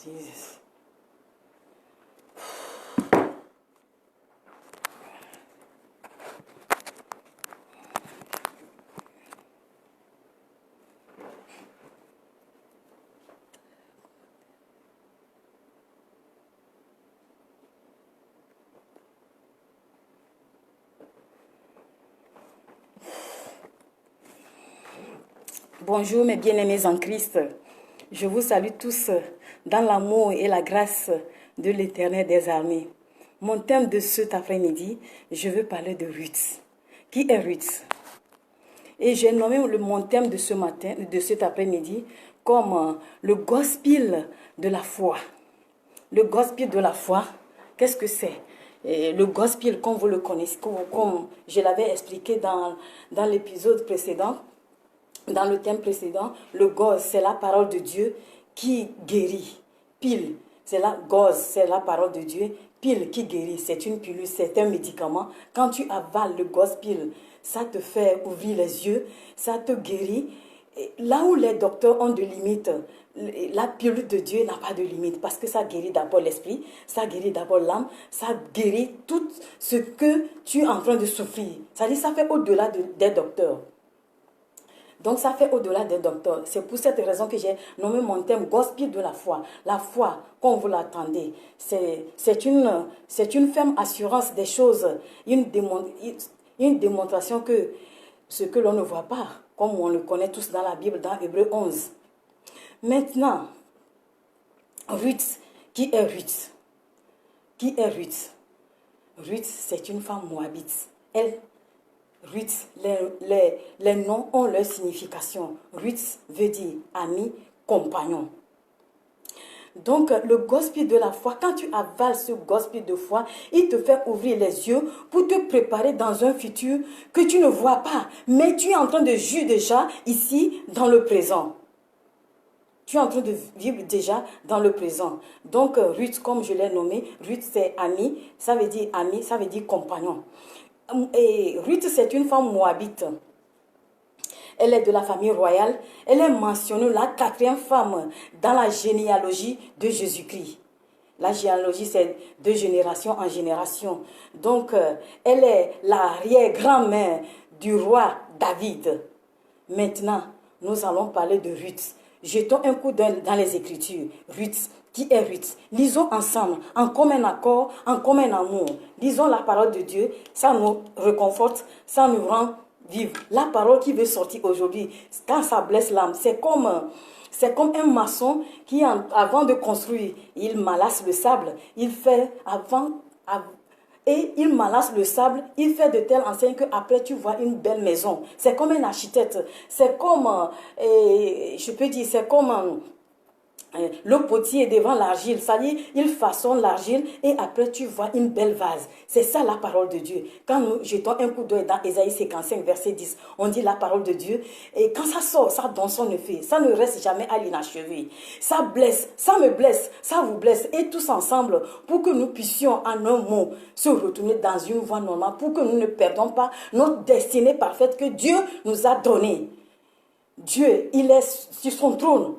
Jesus. Bonjour mes bien-aimés en Christ. Je vous salue tous dans l'amour et la grâce de l'Éternel des armées. Mon thème de cet après-midi, je veux parler de Ruth. Qui est Ruth? Et j'ai nommé mon thème de ce matin, de cet après-midi, comme le gospel de la foi. Le gospel de la foi, qu'est-ce que c'est? Le gospel, comme vous le connaissez, comme je l'avais expliqué dans l'épisode précédent, dans le thème précédent, le gauze, c'est la parole de Dieu qui guérit. Pile, c'est la gauze, c'est la parole de Dieu. Pile qui guérit, c'est une pilule, c'est un médicament. Quand tu avales le gauze pile, ça te fait ouvrir les yeux, ça te guérit. Et là où les docteurs ont de limites, la pilule de Dieu n'a pas de limite parce que ça guérit d'abord l'esprit, ça guérit d'abord l'âme, ça guérit tout ce que tu es en train de souffrir. C'est-à-dire ça fait au-delà des docteurs. Donc ça fait au-delà des docteurs. C'est pour cette raison que j'ai nommé mon thème gospel de la foi. La foi, comme vous l'attendez, c'est une ferme assurance des choses, une démonstration que ce que l'on ne voit pas, comme on le connaît tous dans la Bible, dans Hébreux 11. Maintenant, Ruth, qui est Ruth? Qui est Ruth? Ruth, c'est une femme moabite. Ruth, les noms ont leur signification. Ruth veut dire ami, compagnon. Donc, le gospel de la foi, quand tu avales ce gospel de foi, il te fait ouvrir les yeux pour te préparer dans un futur que tu ne vois pas. Mais tu es en train de vivre déjà ici, dans le présent. Tu es en train de vivre déjà dans le présent. Donc, Ruth, comme je l'ai nommé, Ruth, c'est ami, ça veut dire compagnon. Et Ruth, c'est une femme moabite. Elle est de la famille royale. Elle est mentionnée la 4e femme dans la généalogie de Jésus-Christ. La généalogie, c'est de génération en génération. Donc, elle est l'arrière-grand-mère du roi David. Maintenant, nous allons parler de Ruth. Jetons un coup d'œil dans les Écritures. Ruth. Qui est Ruth? Lisons ensemble, en commun accord, en commun amour. Lisons la parole de Dieu, ça nous réconforte, ça nous rend vivre. La parole qui veut sortir aujourd'hui, quand ça blesse l'âme, c'est comme un maçon qui, avant de construire, il malasse le sable. Il fait et il malasse le sable, il fait de telle enseigne qu'après tu vois une belle maison. C'est comme un architecte, c'est comme, je peux dire, c'est comme le potier devant l'argile, c'est-à-dire il façonne l'argile et après tu vois une belle vase. C'est ça la parole de Dieu. Quand nous jetons un coup d'œil dans Ésaïe 55, verset 10, on dit la parole de Dieu. Et quand ça sort, ça donne son effet. Ça ne reste jamais à l'inachevé. Ça blesse, ça me blesse, ça vous blesse. Et tous ensemble, pour que nous puissions en un mot se retourner dans une voie normale, pour que nous ne perdons pas notre destinée parfaite que Dieu nous a donnée. Dieu, il est sur son trône.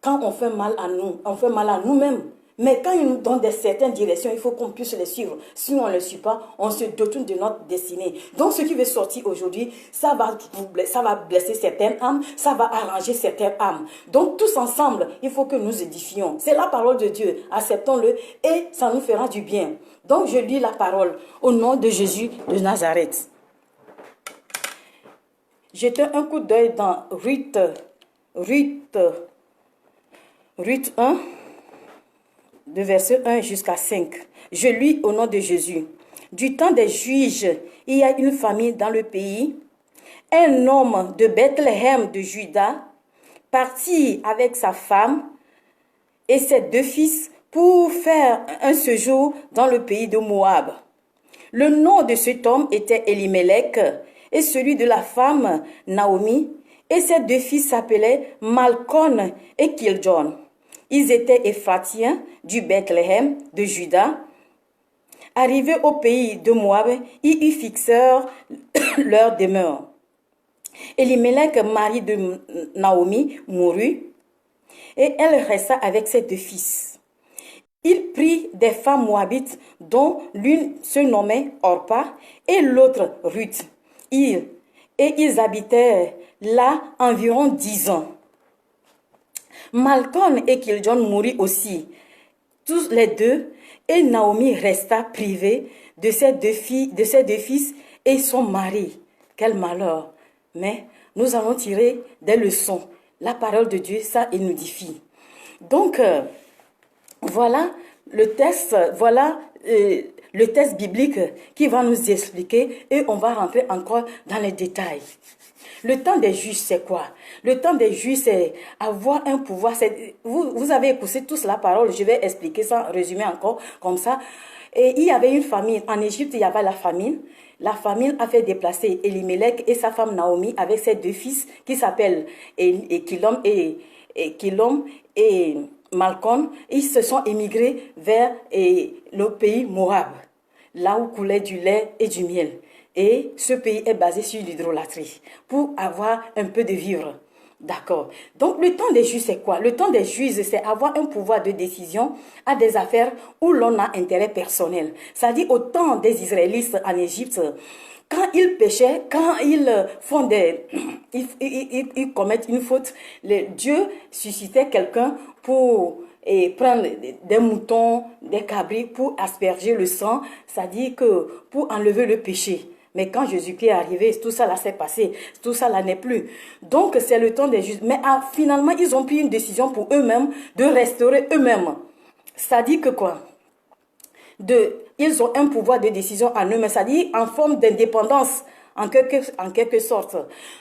Quand on fait mal à nous, on fait mal à nous-mêmes. Mais quand il nous donne certaines directions, il faut qu'on puisse les suivre. Si on ne les suit pas, on se détourne de notre destinée. Donc ce qui veut sortir aujourd'hui, ça va blesser certaines âmes, ça va arranger certaines âmes. Donc tous ensemble, il faut que nous édifions. C'est la parole de Dieu, acceptons-le et ça nous fera du bien. Donc je lis la parole au nom de Jésus de Nazareth. Jetez un coup d'œil dans Ruth 1, de verset 1 jusqu'à 5. Je lis au nom de Jésus. Du temps des juges, il y a une famille dans le pays. Un homme de Bethléem de Juda partit avec sa femme et ses 2 fils pour faire un séjour dans le pays de Moab. Le nom de cet homme était Elimelech et celui de la femme Naomi, et ses 2 fils s'appelaient Malcon et Kiljon. Ils étaient Éphratiens du Bethléem de Juda. Arrivés au pays de Moab, ils y fixèrent leur demeure. Elimelech, mari de Naomi, mourut, et elle resta avec ses 2 fils. Il prit des femmes moabites dont l'une se nommait Orpa et l'autre Ruth. Et ils habitaient là environ 10 ans. Malcolm et Kiljon moururent aussi, tous les deux, et Naomi resta privée de ses deux fils et son mari. Quel malheur! Mais nous allons tirer des leçons. La parole de Dieu, ça édifie. Donc, voilà le texte biblique qui va nous expliquer et on va rentrer encore dans les détails. Le temps des juges, c'est quoi? Le temps des juges, c'est avoir un pouvoir. Vous avez écouté tous la parole, je vais expliquer ça, résumer encore comme ça. Et il y avait une famine. En Égypte, il y avait la famine. La famine a fait déplacer Elimelech et sa femme Naomi avec ses deux fils qui s'appellent Kilom et Malcolm. Ils se sont émigrés vers le pays Moab, là où coulait du lait et du miel. Et ce pays est basé sur l'hydrolatrie pour avoir un peu de vivre. D'accord. Donc, le temps des juges, c'est quoi? Le temps des juges, c'est avoir un pouvoir de décision à des affaires où l'on a intérêt personnel. C'est-à-dire, au temps des Israélites en Égypte, quand ils péchaient, quand ils font ils commettent une faute, Dieu suscitait quelqu'un pour prendre des moutons, des cabris pour asperger le sang, c'est-à-dire que pour enlever le péché. Mais quand Jésus-Christ est arrivé, tout ça là s'est passé, tout ça là n'est plus. Donc c'est le temps des justes. Mais finalement, ils ont pris une décision pour eux-mêmes de restaurer eux-mêmes. C'est-à-dire que quoi? Ils ont un pouvoir de décision en eux-mêmes, c'est-à-dire en forme d'indépendance, en quelque sorte.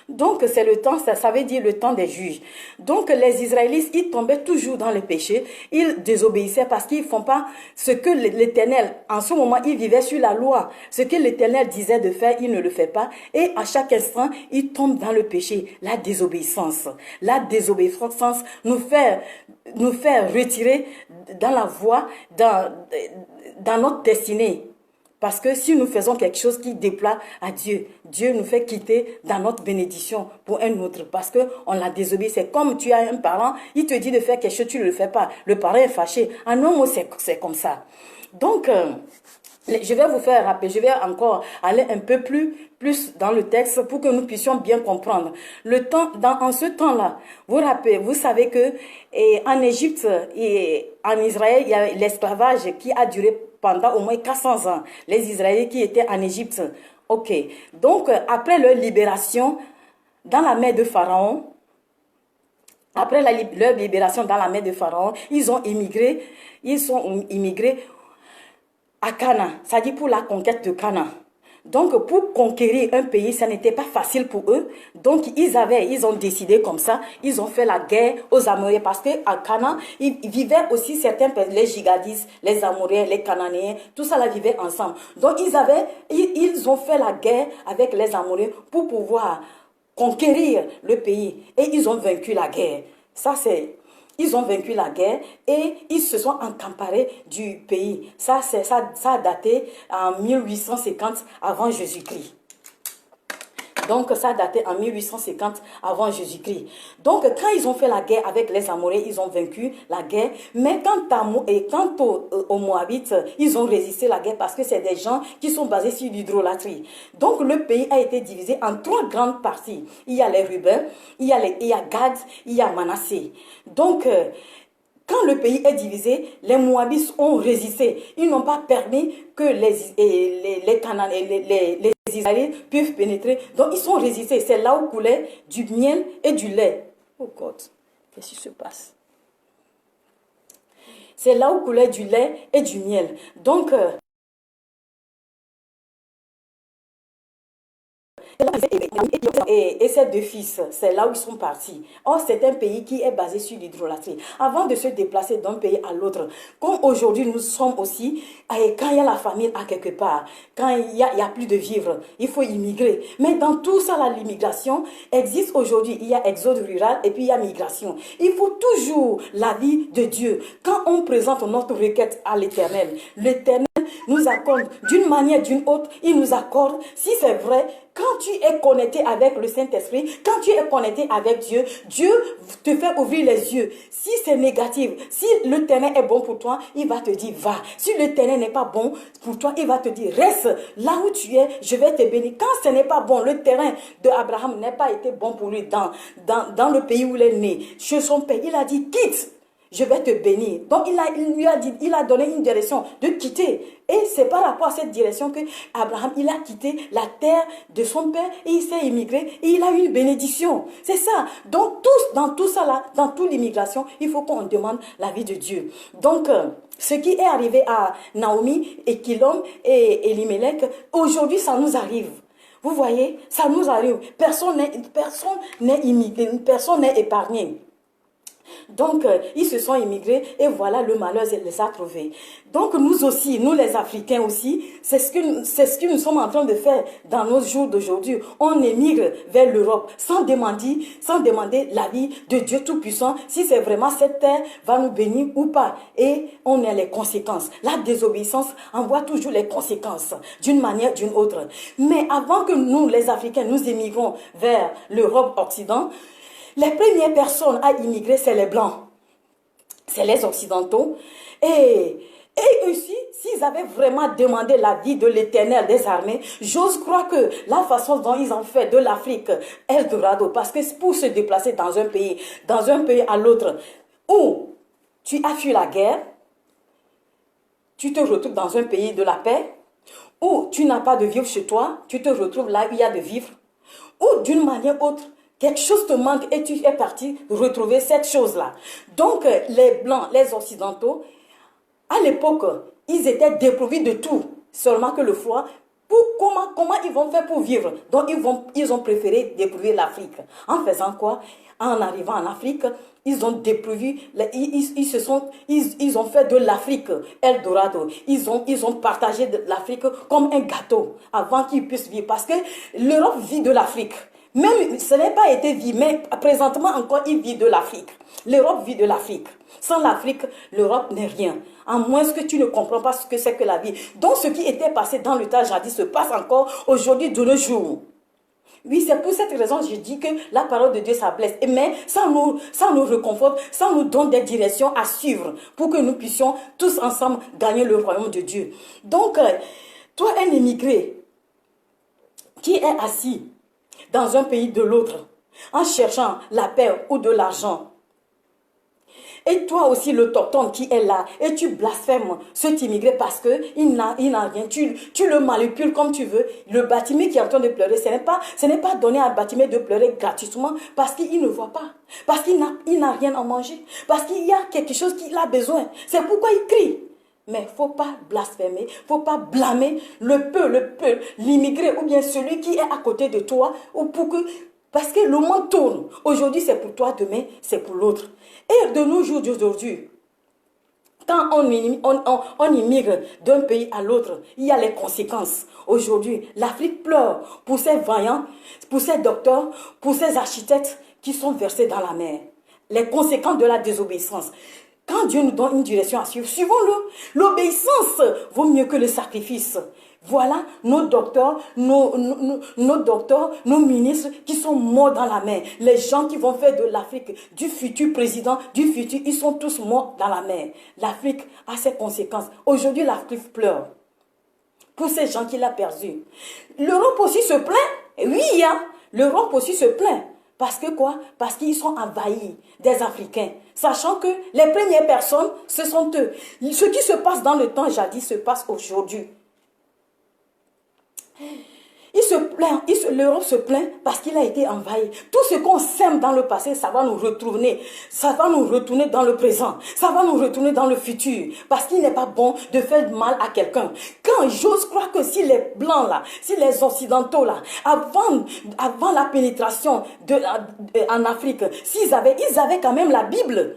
Donc, c'est le temps, ça veut dire le temps des juges. Donc, les Israélites, ils tombaient toujours dans le péché, ils désobéissaient parce qu'ils ne font pas ce que l'Éternel, en ce moment, ils vivaient sur la loi. Ce que l'Éternel disait de faire, ils ne le font pas. Et à chaque instant, ils tombent dans le péché, la désobéissance. La désobéissance nous fait retirer dans la voie, dans notre destinée. Parce que si nous faisons quelque chose qui déplaît à Dieu, Dieu nous fait quitter dans notre bénédiction pour un autre. Parce qu'on l'a désobéi. C'est comme tu as un parent, il te dit de faire quelque chose, tu ne le fais pas. Le parent est fâché. En un mot, c'est comme ça. Donc, je vais vous faire rappeler, je vais encore aller un peu plus dans le texte pour que nous puissions bien comprendre. En ce temps-là, vous savez que en Égypte et en Israël, il y a l'esclavage qui a duré pendant au moins 400 ans. Les Israéliens qui étaient en Égypte. Ok. Donc, après leur libération dans la main de Pharaon, leur libération dans la main de Pharaon, ils sont immigrés à Canaan, c'est-à-dire pour la conquête de Canaan. Donc, pour conquérir un pays, ça n'était pas facile pour eux. Donc, ils ont décidé comme ça. Ils ont fait la guerre aux Amoréens parce qu'à Canaan, ils vivaient aussi les Gigadis, les Amoréens, les Cananéens, tout ça là vivait ensemble. Donc, ils ont fait la guerre avec les Amoréens pour pouvoir conquérir le pays. Et ils ont vaincu la guerre. Ils ont vaincu la guerre et ils se sont encamparés du pays. Ça a daté en 1850 avant Jésus-Christ. Donc, ça a daté en 1850 avant Jésus-Christ. Donc, quand ils ont fait la guerre avec les Amoréens, ils ont vaincu la guerre. Mais quant aux Moabites, ils ont résisté la guerre parce que c'est des gens qui sont basés sur l'hydrolatrie. Donc, le pays a été divisé en 3 grandes parties. Il y a les Ruben, il y a Gad, il y a Manassé. Donc, quand le pays est divisé, les Moabites ont résisté. Ils n'ont pas permis que les Israéliens puissent pénétrer. Donc, ils sont résistés. C'est là où coulait du miel et du lait. Oh God, qu'est-ce qui se passe? C'est là où coulait du lait et du miel. Donc, et ses 2 fils, c'est là où ils sont partis. Or, c'est un pays qui est basé sur l'hydrolatrie. Avant de se déplacer d'un pays à l'autre, comme aujourd'hui nous sommes aussi, quand il y a la famine à quelque part, quand il y a plus de vivres, il faut immigrer. Mais dans tout ça, l'immigration existe aujourd'hui. Il y a exode rural et puis il y a migration. Il faut toujours l'avis de Dieu. Quand on présente notre requête à l'Éternel, l'Éternel nous accorde d'une manière, d'une autre, il nous accorde, si c'est vrai, quand tu es connecté avec le Saint-Esprit, quand tu es connecté avec Dieu, Dieu te fait ouvrir les yeux. Si c'est négatif, si le terrain est bon pour toi, il va te dire va. Si le terrain n'est pas bon pour toi, il va te dire reste là où tu es, je vais te bénir. Quand ce n'est pas bon, le terrain d'Abraham n'a pas été bon pour lui dans le pays où il est né, chez son père, il a dit quitte. Je vais te bénir. Donc, il a donné une direction de quitter. Et c'est par rapport à cette direction que Abraham, il a quitté la terre de son père et il s'est immigré et il a eu une bénédiction. C'est ça. Donc, dans tout ça là, dans toute l'immigration, il faut qu'on demande la vie de Dieu. Donc, ce qui est arrivé à Naomi et Kilom et Elimelech, aujourd'hui, ça nous arrive. Vous voyez, ça nous arrive. Personne n'est immigré, personne n'est épargné. Donc, ils se sont immigrés et voilà, le malheur les a trouvés. Donc, nous aussi, nous les Africains aussi, c'est ce que nous sommes en train de faire dans nos jours d'aujourd'hui. On émigre vers l'Europe sans demander l'avis de Dieu Tout-Puissant, si c'est vraiment cette terre va nous bénir ou pas. Et on a les conséquences. La désobéissance envoie toujours les conséquences d'une manière ou d'une autre. Mais avant que nous, les Africains, nous émigrons vers l'Europe Occident, les premières personnes à immigrer, c'est les Blancs, c'est les Occidentaux. Et aussi, s'ils avaient vraiment demandé l'avis de l'Éternel des armées, j'ose croire que la façon dont ils ont fait de l'Afrique Eldorado, parce que pour se déplacer dans un pays à l'autre, où tu as fui la guerre, tu te retrouves dans un pays de la paix, où tu n'as pas de vivre chez toi, tu te retrouves là où il y a de vivre, ou d'une manière ou autre, quelque chose te manque et tu es parti retrouver cette chose-là. Donc, les Blancs, les Occidentaux, à l'époque, ils étaient dépourvus de tout. Seulement que le foie, comment ils vont faire pour vivre? Donc, ils ont préféré dépouiller l'Afrique. En faisant quoi? En arrivant en Afrique, ils ont dépouillé, ils ont fait de l'Afrique Eldorado. Ils ont partagé l'Afrique comme un gâteau avant qu'ils puissent vivre. Parce que l'Europe vit de l'Afrique. Même, ce n'est pas été vu, mais présentement encore, il vit de l'Afrique. L'Europe vit de l'Afrique. Sans l'Afrique, l'Europe n'est rien. À moins que tu ne comprends pas ce que c'est que la vie. Donc, ce qui était passé dans le temps jadis se passe encore aujourd'hui de nos jours. Oui, c'est pour cette raison que je dis que la parole de Dieu, ça blesse. Mais ça nous réconforte, ça nous donne des directions à suivre pour que nous puissions tous ensemble gagner le royaume de Dieu. Donc, toi, un immigré qui est assis dans un pays de l'autre, en cherchant la paix ou de l'argent. Et toi aussi, l'autochtone qui est là, et tu blasphèmes cet immigré parce qu'il n'a rien. Tu le manipules comme tu veux. Le bâtiment qui est en train de pleurer, ce n'est pas donné à un bâtiment de pleurer gratuitement parce qu'il ne voit pas, parce qu'il n'a rien à manger, parce qu'il y a quelque chose qu'il a besoin. C'est pourquoi il crie. Mais il ne faut pas blasphémer, il ne faut pas blâmer le peuple, l'immigré ou bien celui qui est à côté de toi. Parce que le monde tourne. Aujourd'hui, c'est pour toi, demain, c'est pour l'autre. Et de nos jours d'aujourd'hui, quand on immigre d'un pays à l'autre, il y a les conséquences. Aujourd'hui, l'Afrique pleure pour ses vaillants, pour ses docteurs, pour ses architectes qui sont versés dans la mer. Les conséquences de la désobéissance. Quand Dieu nous donne une direction à suivre, suivons-le. L'obéissance vaut mieux que le sacrifice. Voilà nos docteurs, nos ministres qui sont morts dans la mer. Les gens qui vont faire de l'Afrique, du futur président, ils sont tous morts dans la mer. L'Afrique a ses conséquences. Aujourd'hui, l'Afrique pleure pour ces gens qui l'ont perdu. L'Europe aussi se plaint. Oui, hein? L'Europe aussi se plaint. Parce que quoi? Parce qu'ils sont envahis des Africains. Sachant que les premières personnes, ce sont eux. Ce qui se passe dans le temps jadis se passe aujourd'hui. L'Europe se plaint parce qu'il a été envahi. Tout ce qu'on sème dans le passé, ça va nous retourner. Ça va nous retourner dans le présent. Ça va nous retourner dans le futur. Parce qu'il n'est pas bon de faire mal à quelqu'un. Quand j'ose croire que si les Blancs là, si les Occidentaux là, avant la pénétration en Afrique, ils avaient quand même la Bible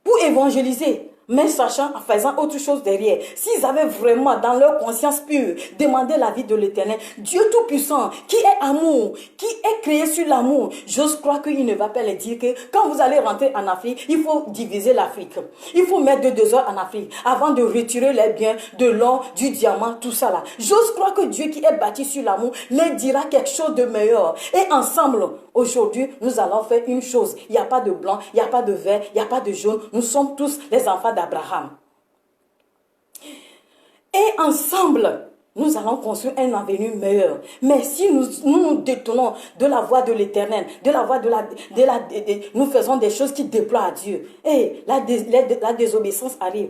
pour évangéliser. mais sachant, en faisant autre chose derrière. S'ils avaient vraiment, dans leur conscience pure, demandé la vie de l'Éternel, Dieu Tout-Puissant, qui est amour, qui est créé sur l'amour, j'ose croire qu'il ne va pas leur dire que quand vous allez rentrer en Afrique, il faut diviser l'Afrique. Il faut mettre 2 heures en Afrique avant de retirer les biens, de l'or, du diamant, tout ça là. J'ose croire que Dieu qui est bâti sur l'amour leur dira quelque chose de meilleur. Et ensemble, aujourd'hui, nous allons faire une chose. Il n'y a pas de blanc, il n'y a pas de vert, il n'y a pas de jaune. Nous sommes tous les enfants d'Abraham. Et ensemble, nous allons construire un avenir meilleur. Mais si nous détournons de la voie de l'Éternel, de la voie nous faisons des choses qui déploient à Dieu. Et la désobéissance arrive.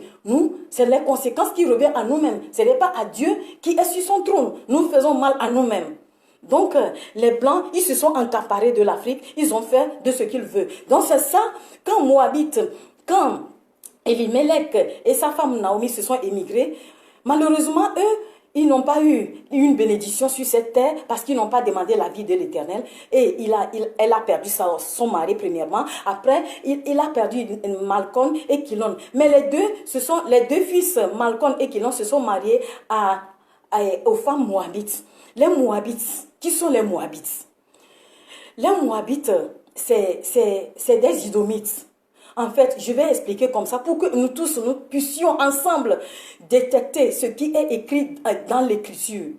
C'est les conséquences qui reviennent à nous-mêmes. Ce n'est pas à Dieu qui est sur son trône. Nous faisons mal à nous-mêmes. Donc, les Blancs, ils se sont accaparés de l'Afrique. Ils ont fait de ce qu'ils veulent. Donc, c'est ça, quand Elimelech et sa femme Naomi se sont émigrés, malheureusement, eux, ils n'ont pas eu une bénédiction sur cette terre parce qu'ils n'ont pas demandé la vie de l'Éternel. Et elle a perdu son mari premièrement. Après, il a perdu Malcolm et Kilon. Mais les deux fils, Malcolm et Kilon, se sont mariés aux femmes moabites. Les Moabites, qui sont les Moabites? Les Moabites, c'est des Idomites. En fait, je vais expliquer comme ça pour que nous tous, nous puissions ensemble détecter ce qui est écrit dans l'Écriture.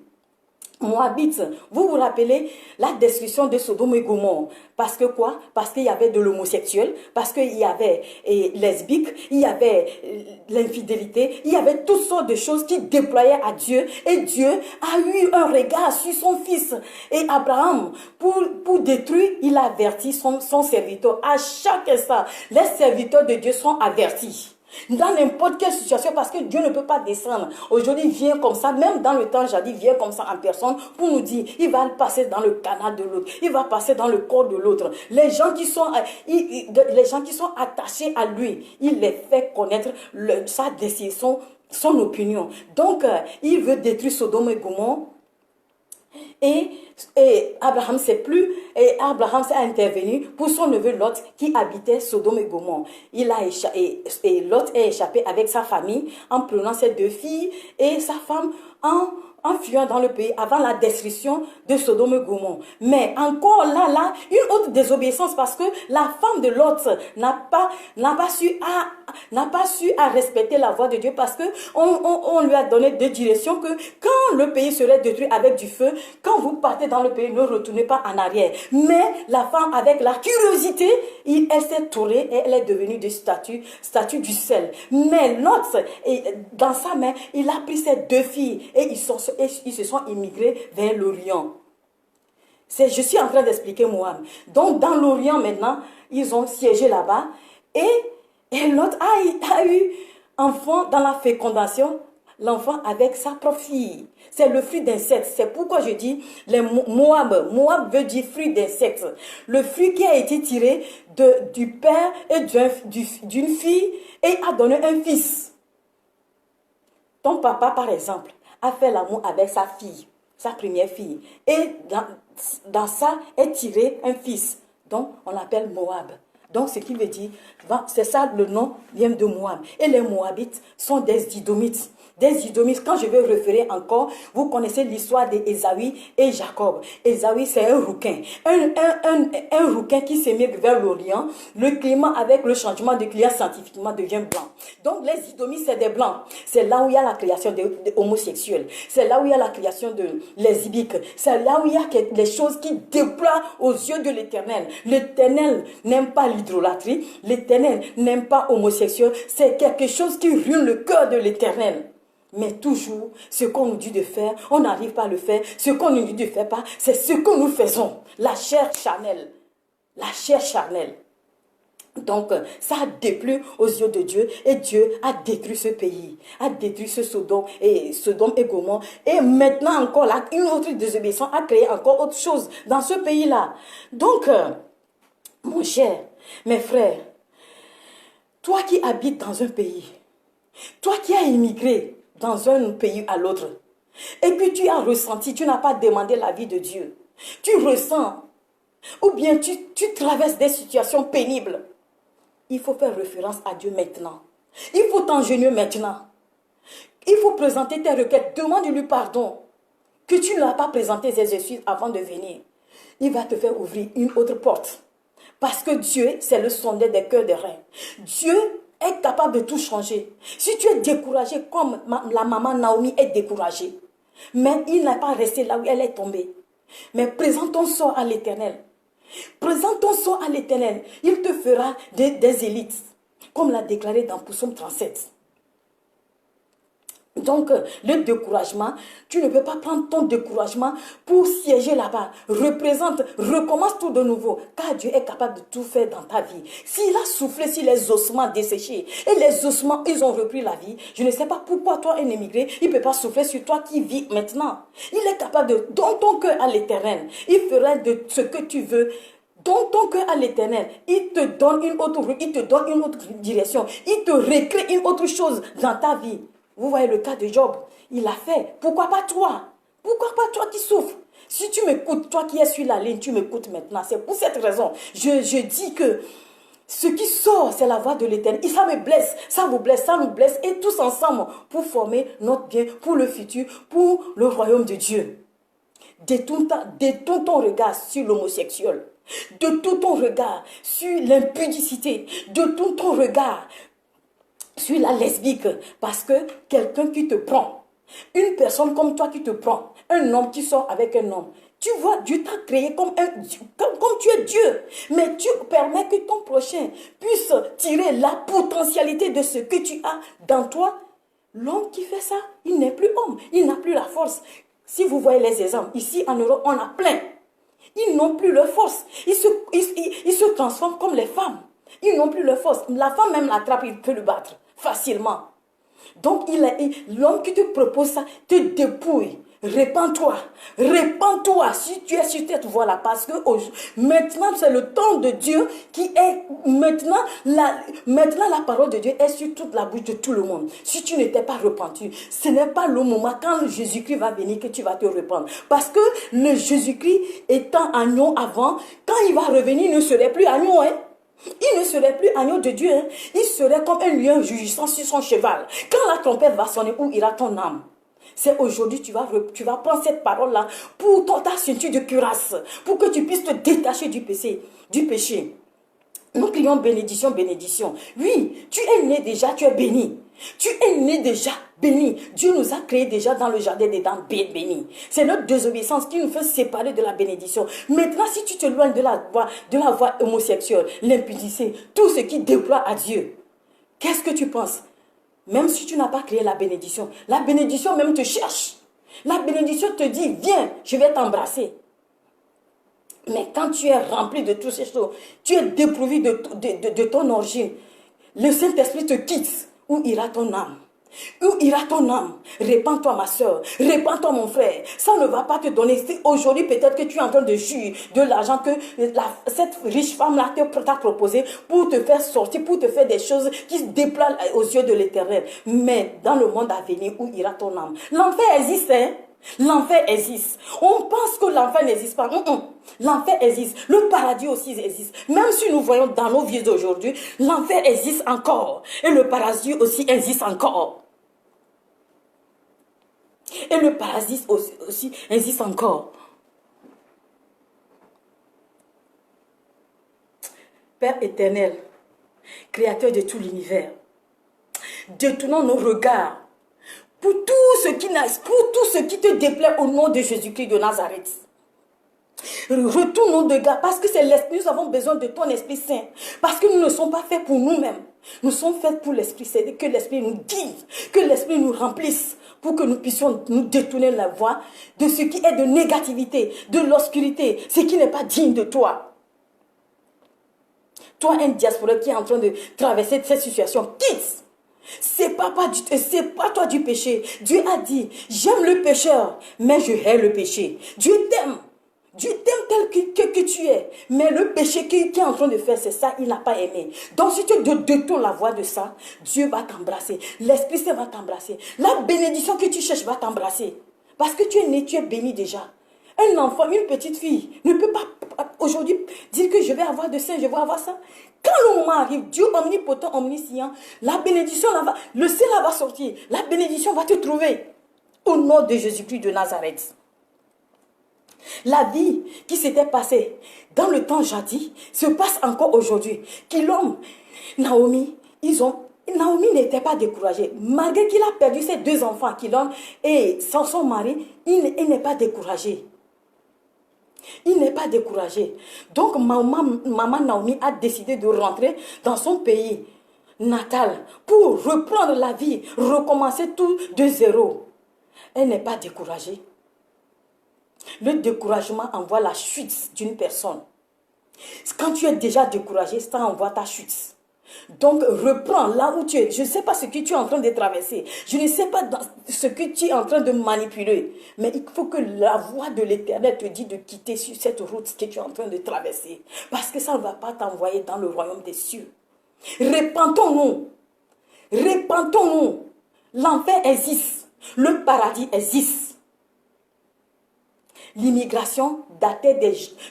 Moabites, vous vous rappelez la destruction de Sodome et Gomorrhe. Parce que quoi? Parce qu'il y avait de l'homosexuel, parce qu'il y avait lesbique, il y avait l'infidélité, il y avait toutes sortes de choses qui déployaient à Dieu. Et Dieu a eu un regard sur son fils. Et Abraham, pour détruire, il a averti son serviteur. À chaque instant, les serviteurs de Dieu sont avertis. Dans n'importe quelle situation, parce que Dieu ne peut pas descendre. Aujourd'hui, il vient comme ça, même dans le temps jadis, il vient comme ça en personne pour nous dire, il va passer dans le canal de l'autre, il va passer dans le corps de l'autre. Les gens qui sont attachés à lui, il les fait connaître sa décision, son opinion. Donc, il veut détruire Sodome et Gomorrhe. Et Abraham s'est intervenu pour son neveu Lot qui habitait Sodome et Gomorrhe. Lot est échappé avec sa famille en prenant ses 2 filles et sa femme en fuyant dans le pays avant la destruction de Sodome et Gomorrhe. Mais encore là, une autre désobéissance parce que la femme de Lot n'a pas su respecter la voie de Dieu parce que on lui a donné 2 directions que quand le pays serait détruit avec du feu, quand vous partez dans le pays, ne retournez pas en arrière. Mais la femme, avec la curiosité, elle s'est tournée et elle est devenue de statue du sel. Mais Lot, dans sa main, il a pris ses 2 filles et ils se sont immigrés vers l'Orient. Je suis en train d'expliquer Moab. Donc, dans l'Orient, maintenant, ils ont siégé là-bas. Et Lot a eu enfant dans la fécondation, l'enfant avec sa propre fille. C'est le fruit d'insectes. C'est pourquoi je dis les Moab. Moab veut dire fruit d'insectes. Le fruit qui a été tiré du père et d'une fille et a donné un fils. Ton papa, par exemple, a fait l'amour avec sa fille, sa première fille. Et dans ça est tiré un fils. Donc, on l'appelle Moab. Donc, ce qui veut dire, c'est ça le nom vient de Moab. Et les Moabites sont des Idomites. Des Idomites, quand je vais référer encore, vous connaissez l'histoire d'Ésaü et Jacob. Ésaü, c'est un rouquin. Un rouquin qui s'émigre vers l'Orient. Le climat, avec le changement de climat, scientifiquement devient blanc. Donc, les Idomites, c'est des blancs. C'est là où il y a la création des homosexuels. C'est là où il y a la création de lesbiques. C'est là où il y a des choses qui déploient aux yeux de l'Éternel. L'Éternel n'aime pas l'idolâtrie. L'Éternel n'aime pas homosexuel. C'est quelque chose qui ruine le cœur de l'Éternel. Mais toujours, ce qu'on nous dit de faire, on n'arrive pas à le faire. Ce qu'on nous dit de faire pas, c'est ce que nous faisons. La chair charnelle. La chair charnelle. Donc, ça a déplu aux yeux de Dieu. Et Dieu a détruit ce pays. A détruit ce Sodome et Gomorrhe. Et maintenant encore, là, une autre désobéissance a créé encore autre chose dans ce pays-là. Donc, mon cher, mes frères, toi qui habites dans un pays, toi qui as immigré dans un pays à l'autre, et puis tu as ressenti, tu n'as pas demandé la vie de Dieu, tu ressens, ou bien tu traverses des situations pénibles, il faut faire référence à Dieu maintenant. Il faut t'engenouiller maintenant. Il faut présenter tes requêtes. Demande-lui pardon. Que tu ne l'as pas présenté ses excuses avant de venir. Il va te faire ouvrir une autre porte. Parce que Dieu, c'est le sondeur des cœurs des reins. Dieu est capable de tout changer. Si tu es découragé comme la maman Naomi est découragée, mais il n'a pas resté là où elle est tombée. Mais présente ton sort à l'Éternel. Présente ton sort à l'Éternel. Il te fera des élites. Comme l'a déclaré dans Psaume 37. Donc, le découragement, tu ne peux pas prendre ton découragement pour siéger là-bas. Représente, recommence tout de nouveau. Car Dieu est capable de tout faire dans ta vie. S'il a soufflé sur les ossements desséchés et les ossements, ils ont repris la vie, je ne sais pas pourquoi toi, un émigré, il ne peut pas souffler sur toi qui vis maintenant. Il est capable de donner ton cœur à l'Éternel. Il fera de ce que tu veux. Donne ton cœur à l'Éternel. Il te donne une autre route, il te donne une autre direction. Il te recrée une autre chose dans ta vie. Vous voyez le cas de Job, il l'a fait. Pourquoi pas toi? Pourquoi pas toi qui souffres? Si tu m'écoutes, toi qui es sur la ligne, tu m'écoutes maintenant. C'est pour cette raison. Je dis que ce qui sort, c'est la voix de l'Éternel. Et ça me blesse, ça vous blesse, ça nous blesse. Et tous ensemble, pour former notre bien, pour le futur, pour le royaume de Dieu. Détourne ton regard sur l'homosexuel. Détourne ton regard sur l'impudicité. Détourne ton regard sur la lesbique, parce que quelqu'un qui te prend, une personne comme toi qui te prend, un homme qui sort avec un homme, tu vois, Dieu t'a créé comme tu es Dieu, mais tu permets que ton prochain puisse tirer la potentialité de ce que tu as dans toi. L'homme qui fait ça, il n'est plus homme, il n'a plus la force. Si vous voyez les exemples, ici en Europe, on a plein. Ils n'ont plus leur force, ils se transforment comme les femmes. Ils n'ont plus leur force. La femme même l'attrape, il peut le battre facilement. Donc, l'homme qui te propose ça te dépouille. Répands-toi. Répands-toi si tu es sur cette voie-là. Parce que maintenant, c'est le temps de Dieu qui est... Maintenant, la parole de Dieu est sur toute la bouche de tout le monde. Si tu n'étais pas repenti, ce n'est pas le moment quand Jésus-Christ va venir que tu vas te répandre. Parce que le Jésus-Christ étant agneau avant, quand il va revenir, il ne serait plus agneau, hein. Il ne serait plus agneau de Dieu. Hein. Il serait comme un lion rugissant sur son cheval. Quand la trompette va sonner, où ira ton âme? C'est aujourd'hui tu vas prendre cette parole-là pour ta ceinture de cuirasse, pour que tu puisses te détacher du péché. Nous crions bénédiction, bénédiction. Oui, tu es né déjà, tu es béni. Tu es né déjà béni. Dieu nous a créés déjà dans le jardin des dents bénis. C'est notre désobéissance qui nous fait séparer de la bénédiction. Maintenant, si tu te loignes de la voie homosexuelle, l'impudicité, tout ce qui déploie à Dieu, qu'est-ce que tu penses? Même si tu n'as pas créé la bénédiction même te cherche. La bénédiction te dit, viens, je vais t'embrasser. Mais quand tu es rempli de toutes ces choses, tu es dépourvu de ton origine, le Saint-Esprit te quitte. Où ira ton âme? Où ira ton âme? Répands-toi ma soeur, répands-toi mon frère. Ça ne va pas te donner. Aujourd'hui, peut-être que tu es en train de jouir de l'argent que cette riche femme-là t'a proposé pour te faire sortir, pour te faire des choses qui se déploient aux yeux de l'Éternel. Mais dans le monde à venir, où ira ton âme? L'enfer existe, hein? L'enfer existe. On pense que l'enfer n'existe pas. L'enfer existe. Le paradis aussi existe. Même si nous voyons dans nos vies d'aujourd'hui, l'enfer existe encore. Et le paradis aussi existe encore. Et le paradis aussi existe encore. Père éternel, créateur de tout l'univers, détournons nos regards pour tout ce qui te déplaît au nom de Jésus-Christ de Nazareth. Retourne nos regards parce que c'est l'Esprit, nous avons besoin de ton Esprit Saint. Parce que nous ne sommes pas faits pour nous-mêmes. Nous sommes faits pour l'Esprit Saint. Que l'Esprit nous guide, que l'Esprit nous remplisse pour que nous puissions nous détourner la voie de ce qui est de négativité, de l'obscurité, ce qui n'est pas digne de toi. Toi, un diaspora qui est en train de traverser cette situation, quitte. C'est pas toi du péché. Dieu a dit, j'aime le pécheur, mais je hais le péché. Dieu t'aime. Dieu t'aime tel que tu es. Mais le péché qu'il est en train de faire, c'est ça, il n'a pas aimé. Donc si tu détournes la voie de ça, Dieu va t'embrasser. L'Esprit Saint va t'embrasser. La bénédiction que tu cherches va t'embrasser. Parce que tu es né, tu es béni déjà. Un enfant, une petite fille, ne peut pas aujourd'hui dire que je vais avoir de ça, je vais avoir ça. Quand le moment arrive, Dieu omnipotent, omniscient, la bénédiction, le ciel va sortir. La bénédiction va te trouver. Au nom de Jésus-Christ de Nazareth. La vie qui s'était passée dans le temps jadis se passe encore aujourd'hui. Qu'Ilom, Naomi, Naomi n'était pas découragée. Malgré qu'il a perdu ses 2 enfants, Qu'Ilom et son mari, il n'est pas découragé. Il n'est pas découragé. Donc, maman Naomi a décidé de rentrer dans son pays natal pour reprendre la vie, recommencer tout de zéro. Elle n'est pas découragée. Le découragement envoie la chute d'une personne. Quand tu es déjà découragé, ça envoie ta chute. Donc, reprends là où tu es. Je ne sais pas ce que tu es en train de traverser. Je ne sais pas ce que tu es en train de manipuler. Mais il faut que la voix de l'Éternel te dise de quitter sur cette route que tu es en train de traverser. Parce que ça ne va pas t'envoyer dans le royaume des cieux. Repentons-nous. Repentons-nous. L'enfer existe. Le paradis existe. L'immigration datait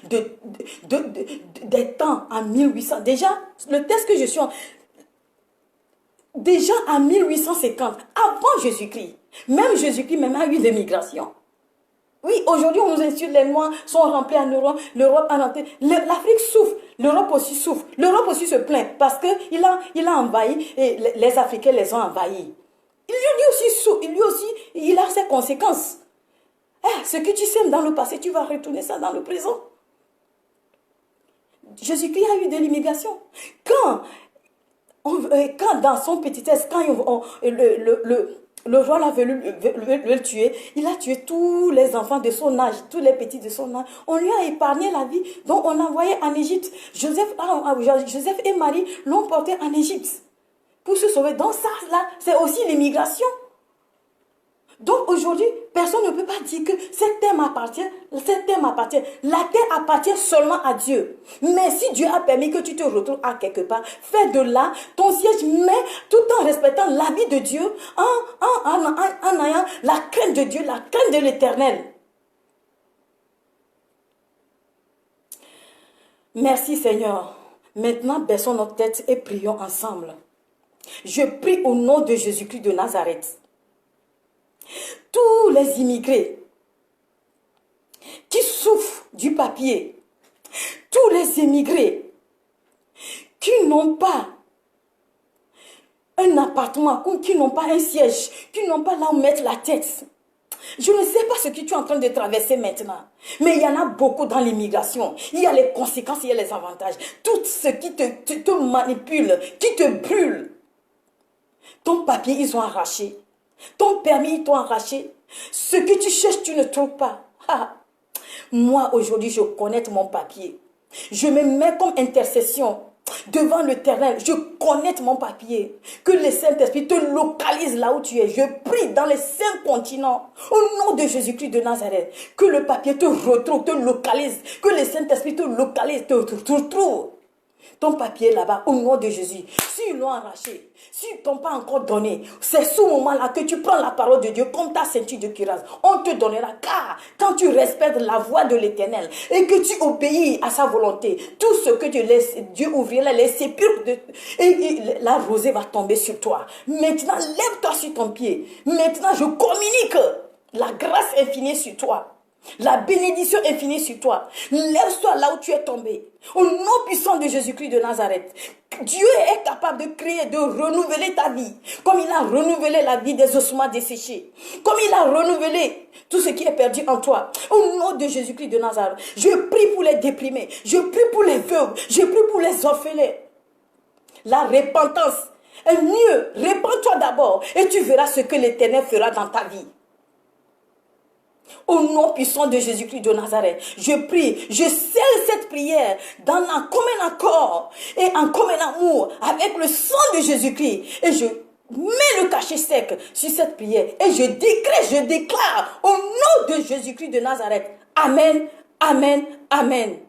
des temps en 1800. Déjà, le texte que je suis déjà en 1850, avant Jésus-Christ, même Jésus-Christ même a eu des migrations. Oui, aujourd'hui on nous insulte, les Noirs sont remplis en Europe, l'Europe a rentré, l'Afrique souffre, l'Europe aussi souffre, l'Europe aussi se plaint parce qu'il a envahi et les Africains les ont envahis. Lui aussi, il a ses conséquences. Ce que tu sèmes dans le passé, tu vas retourner ça dans le présent. Jésus-Christ a eu de l'immigration. Quand dans son petitesse, quand le roi l'a voulu le tuer, il a tué tous les enfants de son âge, tous les petits de son âge. On lui a épargné la vie, donc on l'a envoyé en Égypte. Joseph et Marie l'ont porté en Égypte pour se sauver. Donc ça, là, c'est aussi l'immigration. Donc aujourd'hui, personne ne peut pas dire que cette terre m'appartient. La terre appartient seulement à Dieu. Mais si Dieu a permis que tu te retrouves à quelque part, fais de là ton siège, mais tout en respectant la vie de Dieu, en ayant la crainte de Dieu, la crainte de l'Éternel. Merci Seigneur. Maintenant, baissons notre tête et prions ensemble. Je prie au nom de Jésus-Christ de Nazareth. Tous les immigrés qui souffrent du papier, tous les immigrés qui n'ont pas un appartement, qui n'ont pas un siège, qui n'ont pas là où mettre la tête. Je ne sais pas ce que tu es en train de traverser maintenant, mais il y en a beaucoup dans l'immigration. Il y a les conséquences, il y a les avantages. Tout ce qui te manipule, qui te brûle. Ton papier, ils ont arraché. Ton permis, ils t'ont arraché. Ce que tu cherches, tu ne trouves pas. Moi, aujourd'hui, je connais mon papier. Je me mets comme intercession devant l'Éternel. Je connais mon papier. Que le Saint-Esprit te localise là où tu es. Je prie dans les 5 continents. Au nom de Jésus-Christ de Nazareth. Que le papier te retrouve, te localise. Que le Saint-Esprit te localise, te retrouve. Ton papier là-bas, au nom de Jésus. S'ils l'ont arraché, s'ils ne t'ont pas encore donné, c'est ce moment-là que tu prends la parole de Dieu comme ta ceinture de cuirasse. On te donnera, car quand tu respectes la voix de l'Éternel et que tu obéis à sa volonté, tout ce que tu laisses, Dieu ouvrira les sépulcres et la rosée va tomber sur toi. Maintenant, lève-toi sur ton pied. Maintenant, je communique la grâce infinie sur toi. La bénédiction infinie sur toi. Lève-toi là où tu es tombé. Au nom puissant de Jésus-Christ de Nazareth. Dieu est capable de créer, de renouveler ta vie. Comme il a renouvelé la vie des ossements desséchés. Comme il a renouvelé tout ce qui est perdu en toi. Au nom de Jésus-Christ de Nazareth. Je prie pour les déprimés. Je prie pour les veuves. Je prie pour les orphelins. La repentance est mieux. Répands-toi d'abord. Et tu verras ce que l'Éternel fera dans ta vie. Au nom puissant de Jésus-Christ de Nazareth, je prie, je scelle cette prière dans un commun accord et en commun amour avec le sang de Jésus-Christ. Et je mets le cachet sec sur cette prière et je décrète, je déclare au nom de Jésus-Christ de Nazareth. Amen, amen, amen.